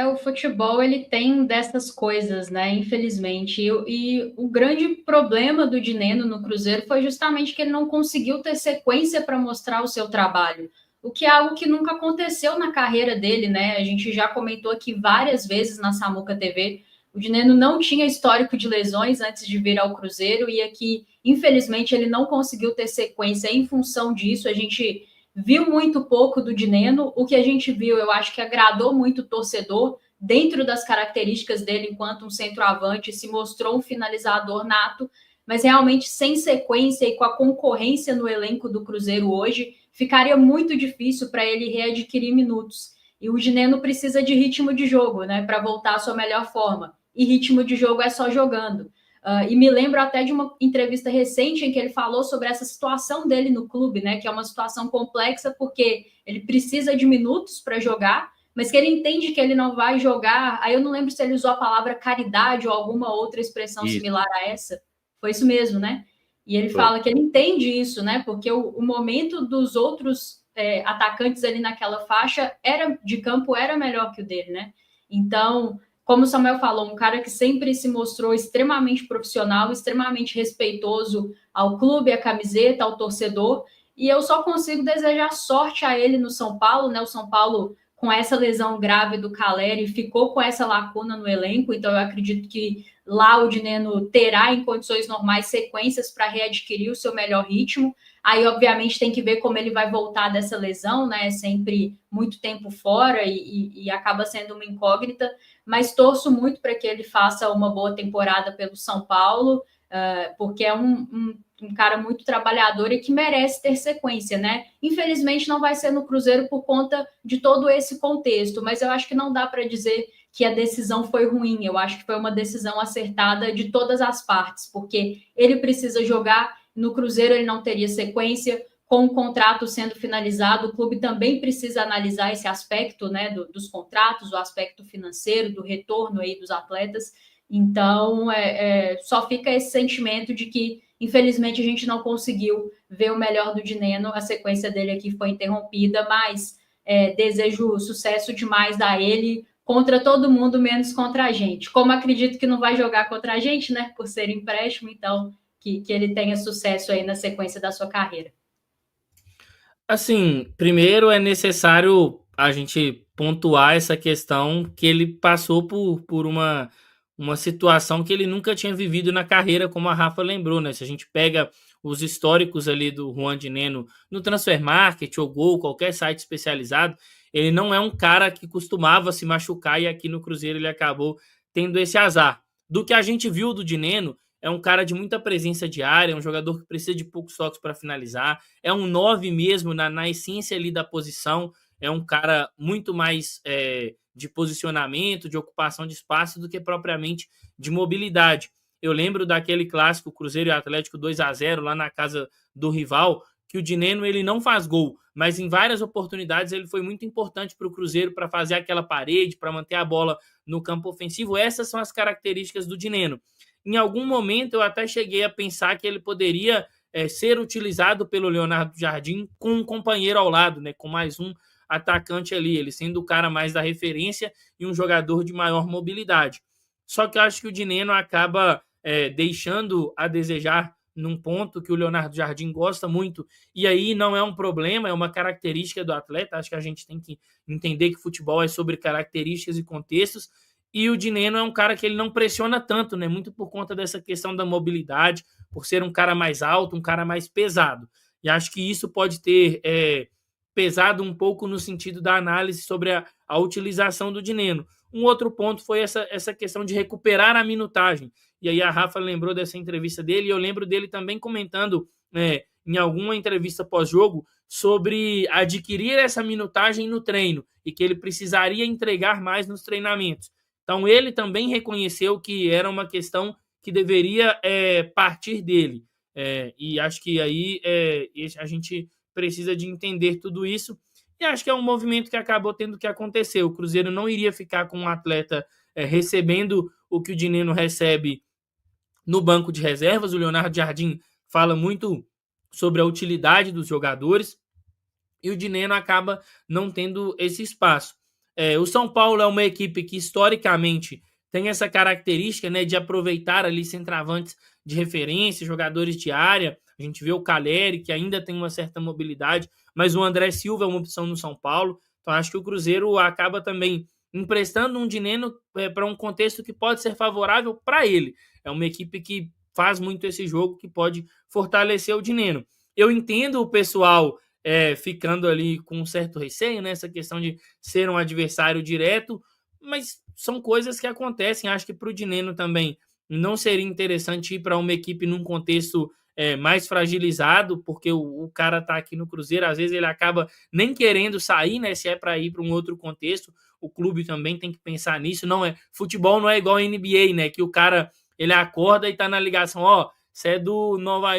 O futebol ele tem dessas coisas, né? Infelizmente. E o grande problema do Dineno no Cruzeiro foi justamente que ele não conseguiu ter sequência para mostrar o seu trabalho, o que é algo que nunca aconteceu na carreira dele, né? A gente já comentou aqui várias vezes na Samuca TV. O Dineno não tinha histórico de lesões antes de vir ao Cruzeiro e aqui, infelizmente, ele não conseguiu ter sequência em função disso. A gente viu muito pouco do Dineno. O que a gente viu, eu acho que agradou muito o torcedor, dentro das características dele enquanto um centroavante, se mostrou um finalizador nato, mas realmente sem sequência e com a concorrência no elenco do Cruzeiro hoje, ficaria muito difícil para ele readquirir minutos. E o Dineno precisa de ritmo de jogo, né, para voltar à sua melhor forma. E ritmo de jogo é só jogando. E me lembro até de uma entrevista recente em que ele falou sobre essa situação dele no clube, né? Que é uma situação complexa porque ele precisa de minutos para jogar, mas que ele entende que ele não vai jogar. Aí eu não lembro se ele usou a palavra caridade ou alguma outra expressão Isso, similar a essa. Foi isso mesmo, né? E ele foi. fala que ele entende isso, né? Porque o momento dos outros atacantes ali naquela faixa era de campo era melhor que o dele, né? Então, como o Samuel falou, um cara que sempre se mostrou extremamente profissional, extremamente respeitoso ao clube, à camiseta, ao torcedor. E eu só consigo desejar sorte a ele no São Paulo, né? O São Paulo, com essa lesão grave do Caleri, ficou com essa lacuna no elenco, então eu acredito que lá o Dineno terá, em condições normais, sequências para readquirir o seu melhor ritmo. Aí, obviamente, tem que ver como ele vai voltar dessa lesão, né? É sempre muito tempo fora e acaba sendo uma incógnita, mas torço muito para que ele faça uma boa temporada pelo São Paulo, porque é um cara muito trabalhador e que merece ter sequência, né? Infelizmente não vai ser no Cruzeiro por conta de todo esse contexto, mas eu acho que não dá para dizer que a decisão foi ruim, eu acho que foi uma decisão acertada de todas as partes, porque ele precisa jogar, no Cruzeiro ele não teria sequência, com o contrato sendo finalizado, o clube também precisa analisar esse aspecto, né, dos contratos, o aspecto financeiro, do retorno aí dos atletas. Então, só fica esse sentimento de que, infelizmente, a gente não conseguiu ver o melhor do Dineno, a sequência dele aqui foi interrompida, mas desejo sucesso demais a ele contra todo mundo, menos contra a gente. Como acredito que não vai jogar contra a gente, né, por ser empréstimo, então que ele tenha sucesso aí na sequência da sua carreira. Assim, primeiro é necessário a gente pontuar essa questão que ele passou por uma situação que ele nunca tinha vivido na carreira, como a Rafa lembrou, né? Se a gente pega os históricos ali do Juan Dineno no Transfer Market ou Gol, qualquer site especializado, ele não é um cara que costumava se machucar e aqui no Cruzeiro ele acabou tendo esse azar. Do que a gente viu do Dineno, é um cara de muita presença de área, é um jogador que precisa de poucos toques para finalizar, é um 9 mesmo na essência ali da posição, é um cara muito mais de posicionamento, de ocupação de espaço do que propriamente de mobilidade. Eu lembro daquele clássico Cruzeiro e Atlético 2-0 lá na casa do rival, que o Dineno ele não faz gol, mas em várias oportunidades ele foi muito importante para o Cruzeiro para fazer aquela parede, para manter a bola no campo ofensivo. Essas são as características do Dineno. Em algum momento eu até cheguei a pensar que ele poderia ser utilizado pelo Leonardo Jardim com um companheiro ao lado, né, com mais um atacante ali, ele sendo o cara mais da referência e um jogador de maior mobilidade. Só que eu acho que o Dineno acaba deixando a desejar num ponto que o Leonardo Jardim gosta muito, e aí não é um problema, é uma característica do atleta. Acho que a gente tem que entender que futebol é sobre características e contextos, e o Dineno é um cara que ele não pressiona tanto, né? Muito por conta dessa questão da mobilidade, por ser um cara mais alto, um cara mais pesado. E acho que isso pode ter pesado um pouco no sentido da análise sobre a utilização do Dineno. Um outro ponto foi essa questão de recuperar a minutagem. E aí a Rafa lembrou dessa entrevista dele, e eu lembro dele também comentando em alguma entrevista pós-jogo sobre adquirir essa minutagem no treino e que ele precisaria entregar mais nos treinamentos. Então ele também reconheceu que era uma questão que deveria partir dele. E acho que aí a gente precisa de entender tudo isso. E acho que é um movimento que acabou tendo que acontecer. O Cruzeiro não iria ficar com um atleta recebendo o que o Dineno recebe no banco de reservas. O Leonardo Jardim fala muito sobre a utilidade dos jogadores e o Dineno acaba não tendo esse espaço. O São Paulo é uma equipe que historicamente tem essa característica, né, de aproveitar ali centroavantes de referência, jogadores de área. A gente vê o Calleri, que ainda tem uma certa mobilidade, mas o André Silva é uma opção no São Paulo. Então acho que o Cruzeiro acaba também emprestando um Dineno para um contexto que pode ser favorável para ele. É uma equipe que faz muito esse jogo, que pode fortalecer o Dineno. Eu entendo o pessoal ficando ali com um certo receio, né? Essa questão de ser um adversário direto, mas são coisas que acontecem. Acho que para o Dineno também não seria interessante ir para uma equipe num contexto mais fragilizado, porque o cara está aqui no Cruzeiro, às vezes ele acaba nem querendo sair, né? Se é para ir para um outro contexto, o clube também tem que pensar nisso. Futebol não é igual a NBA, né? Que o cara ele acorda e tá na ligação, você é do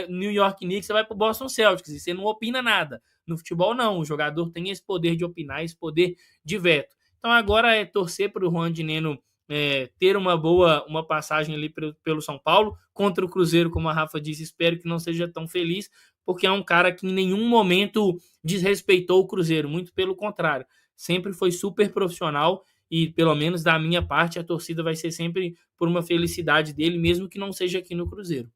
New York Knicks, você vai pro Boston Celtics e você não opina nada. No futebol, não. O jogador tem esse poder de opinar, esse poder de veto. Então, agora é torcer para o Juan Dineno ter uma passagem ali pelo São Paulo. Contra o Cruzeiro, como a Rafa disse, espero que não seja tão feliz, porque é um cara que em nenhum momento desrespeitou o Cruzeiro. Muito pelo contrário. Sempre foi super profissional e, pelo menos da minha parte, a torcida vai ser sempre por uma felicidade dele, mesmo que não seja aqui no Cruzeiro.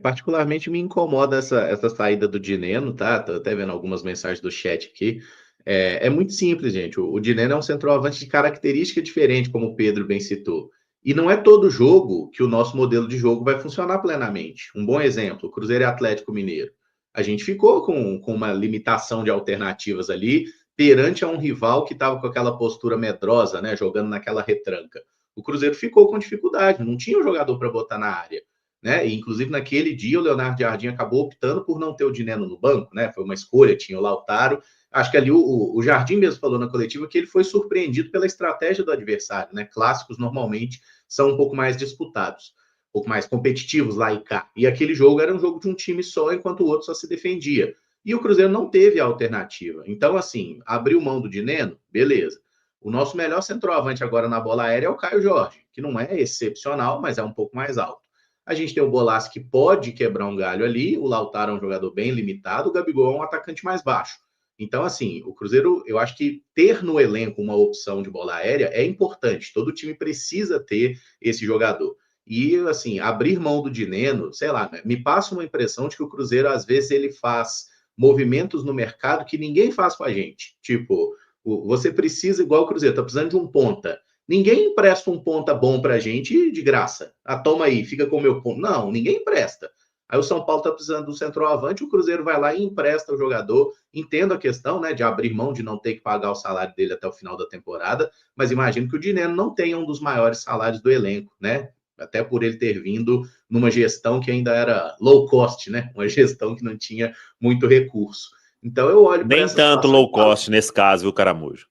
Particularmente me incomoda essa saída do Dineno, tá? Tô até vendo algumas mensagens do chat aqui. É muito simples, gente. O Dineno é um centroavante de característica diferente, como o Pedro bem citou. E não é todo jogo que o nosso modelo de jogo vai funcionar plenamente. Um bom exemplo, o Cruzeiro e Atlético Mineiro. A gente ficou com uma limitação de alternativas ali, perante a um rival que estava com aquela postura medrosa, né? Jogando naquela retranca. O Cruzeiro ficou com dificuldade, não tinha um jogador para botar na área. Né? E, inclusive, naquele dia, o Leonardo Jardim acabou optando por não ter o Dineno no banco, né? Foi uma escolha, tinha o Lautaro. Acho que ali o Jardim mesmo falou na coletiva que ele foi surpreendido pela estratégia do adversário, né? Clássicos normalmente são um pouco mais disputados, um pouco mais competitivos lá e cá. E aquele jogo era um jogo de um time só, enquanto o outro só se defendia. E o Cruzeiro não teve a alternativa. Então, assim, abriu mão do Dineno, beleza. O nosso melhor centroavante agora na bola aérea é o Caio Jorge, que não é excepcional, mas é um pouco mais alto. A gente tem o Bolassi que pode quebrar um galho ali, o Lautaro é um jogador bem limitado, o Gabigol é um atacante mais baixo. Então, assim, o Cruzeiro, eu acho que ter no elenco uma opção de bola aérea é importante. Todo time precisa ter esse jogador. E, assim, abrir mão do Dineno, sei lá, me passa uma impressão de que o Cruzeiro, às vezes, ele faz movimentos no mercado que ninguém faz com a gente. Tipo, você precisa, igual o Cruzeiro, tá precisando de um ponta. Ninguém empresta um ponta bom pra gente de graça. Toma aí, fica com o meu ponto. Não, ninguém empresta. Aí o São Paulo tá precisando do centroavante, o Cruzeiro vai lá e empresta o jogador. Entendo a questão, né, de abrir mão de não ter que pagar o salário dele até o final da temporada, mas imagino que o Dineno não tenha um dos maiores salários do elenco, né? Até por ele ter vindo numa gestão que ainda era low cost, né? Uma gestão que não tinha muito recurso. Então eu olho para essa situação. Nem tanto low cost nesse caso, viu, Caramujo?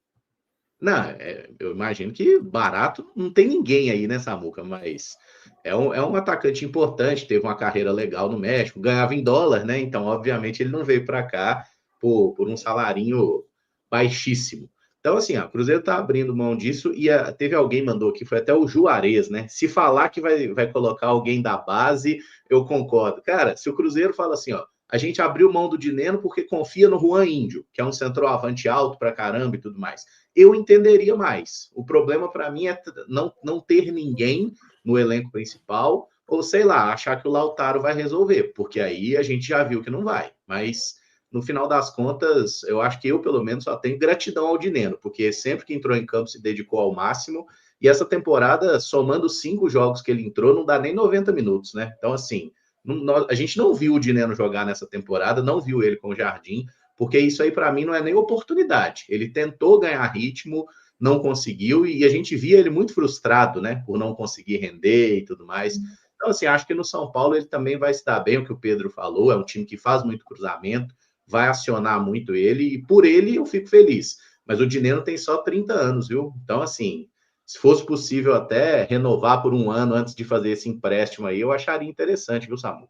Não, eu imagino que barato não tem ninguém aí, né, Samuca? Mas é um atacante importante, teve uma carreira legal no México, ganhava em dólar, né? Então, obviamente, ele não veio para cá por um salarinho baixíssimo. Então, assim, o Cruzeiro tá abrindo mão disso e teve alguém mandou aqui, foi até o Juarez, né? Se falar que vai colocar alguém da base, eu concordo. Cara, se o Cruzeiro fala assim, a gente abriu mão do Dineno porque confia no Juan Índio, que é um centroavante alto pra caramba e tudo mais. Eu entenderia mais. O problema para mim é não ter ninguém no elenco principal, ou sei lá, achar que o Lautaro vai resolver, porque aí a gente já viu que não vai. Mas no final das contas, eu acho que eu, pelo menos, só tenho gratidão ao Dineno, porque sempre que entrou em campo se dedicou ao máximo. E essa temporada, somando 5 jogos que ele entrou, não dá nem 90 minutos, né? Então, assim, a gente não viu o Dineno jogar nessa temporada, não viu ele com o Jardim, porque isso aí para mim não é nem oportunidade. Ele tentou ganhar ritmo, não conseguiu, e a gente via ele muito frustrado, né, por não conseguir render e tudo mais. Então, assim, acho que no São Paulo ele também vai estar bem, o que o Pedro falou, é um time que faz muito cruzamento, vai acionar muito ele, e por ele eu fico feliz. Mas o Dineno tem só 30 anos, viu? Então, assim, se fosse possível até renovar por um ano antes de fazer esse empréstimo aí, eu acharia interessante, viu, Samu?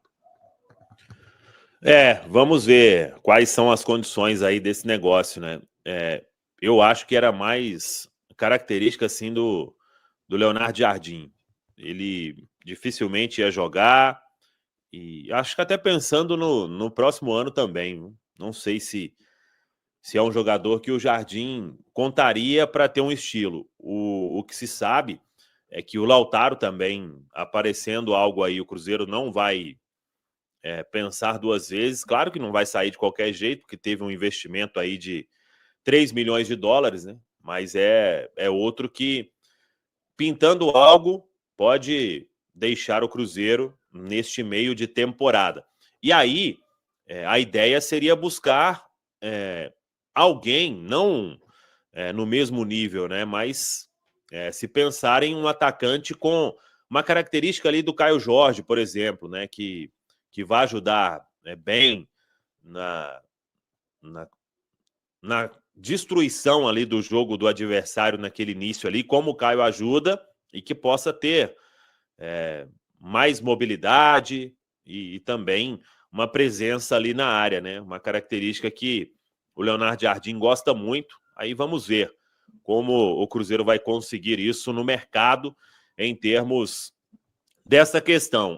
Vamos ver quais são as condições aí desse negócio, né? Eu acho que era mais característica, assim, do Leonardo Jardim. Ele dificilmente ia jogar e acho que até pensando no próximo ano também. Não sei se se é um jogador que o Jardim contaria para ter um estilo. O que se sabe é que o Lautaro também, aparecendo algo aí, o Cruzeiro não vai pensar duas vezes. Claro que não vai sair de qualquer jeito, porque teve um investimento aí de 3 milhões de dólares, né? Mas é outro que, pintando algo, pode deixar o Cruzeiro neste meio de temporada. E aí, a ideia seria buscar alguém, não no mesmo nível, né? Mas se pensar em um atacante com uma característica ali do Caio Jorge, por exemplo, né? Que vai ajudar bem na destruição ali do jogo do adversário naquele início ali, como o Caio ajuda, e que possa ter mais mobilidade e também uma presença ali na área, né? Uma característica que o Leonardo Jardim gosta muito. Aí vamos ver como o Cruzeiro vai conseguir isso no mercado em termos dessa questão.